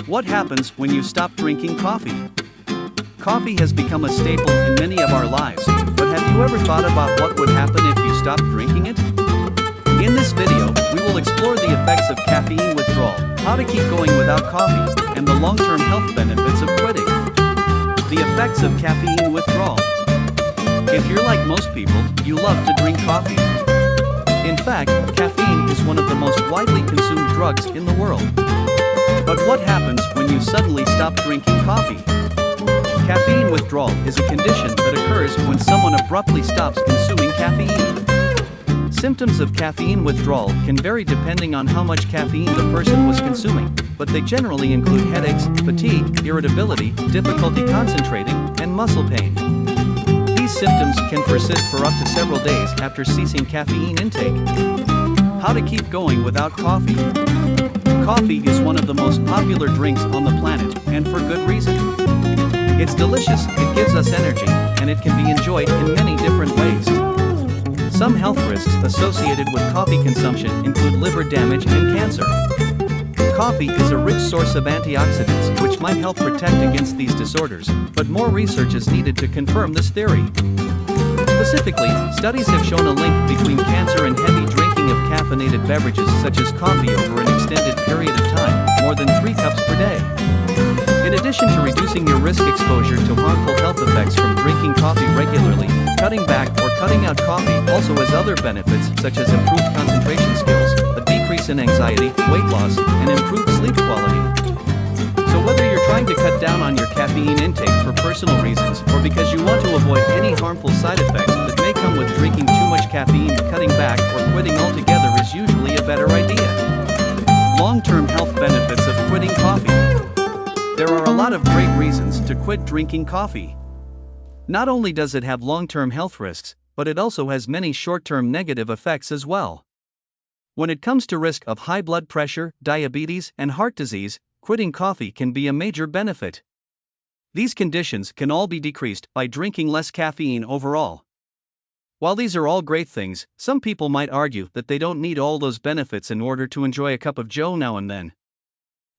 What happens when you stop drinking coffee? Coffee has become a staple in many of our lives, but have you ever thought about what would happen if you stopped drinking it? In this video, we will explore the effects of caffeine withdrawal, how to keep going without coffee, and the long-term health benefits of quitting. The effects of caffeine withdrawal. If you're like most people, you love to drink coffee. In fact, caffeine is one of the most widely consumed drugs in the world. But what happens when you suddenly stop drinking coffee? Caffeine withdrawal is a condition that occurs when someone abruptly stops consuming caffeine. Symptoms of caffeine withdrawal can vary depending on how much caffeine the person was consuming, but they generally include headaches, fatigue, irritability, difficulty concentrating, and muscle pain. These symptoms can persist for up to several days after ceasing caffeine intake. How to keep going without coffee? Coffee is one of the most popular drinks on the planet, and for good reason. It's delicious, it gives us energy, and it can be enjoyed in many different ways. Some health risks associated with coffee consumption include liver damage and cancer. Coffee is a rich source of antioxidants which might help protect against these disorders, but more research is needed to confirm this theory. Specifically, studies have shown a link between cancer and heavy drinking of caffeinated beverages such as coffee over an extended period of time, more than 3 cups per day. In addition to reducing your risk exposure to harmful health effects from drinking coffee regularly, cutting back or cutting out coffee also has other benefits such as improved concentration skills, a decrease in anxiety, weight loss, and improved sleep quality. So whether you're trying to cut down on your caffeine intake for personal reasons or because you want to avoid any harmful side effects that may come with drinking too much caffeine, cutting back or quitting altogether is usually a better idea. Long-term health benefits of quitting coffee. There are a lot of great reasons to quit drinking coffee. Not only does it have long-term health risks, but it also has many short-term negative effects as well. When it comes to risk of high blood pressure, diabetes, and heart disease, quitting coffee can be a major benefit. These conditions can all be decreased by drinking less caffeine overall. While these are all great things, some people might argue that they don't need all those benefits in order to enjoy a cup of joe now and then.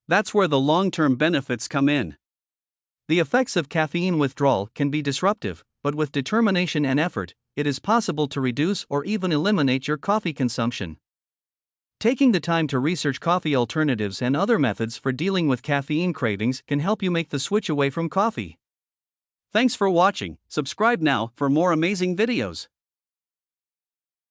That's where the long-term benefits come in. The effects of caffeine withdrawal can be disruptive, but with determination and effort, it is possible to reduce or even eliminate your coffee consumption. Taking the time to research coffee alternatives and other methods for dealing with caffeine cravings can help you make the switch away from coffee. Thanks for watching. Subscribe now for more amazing videos.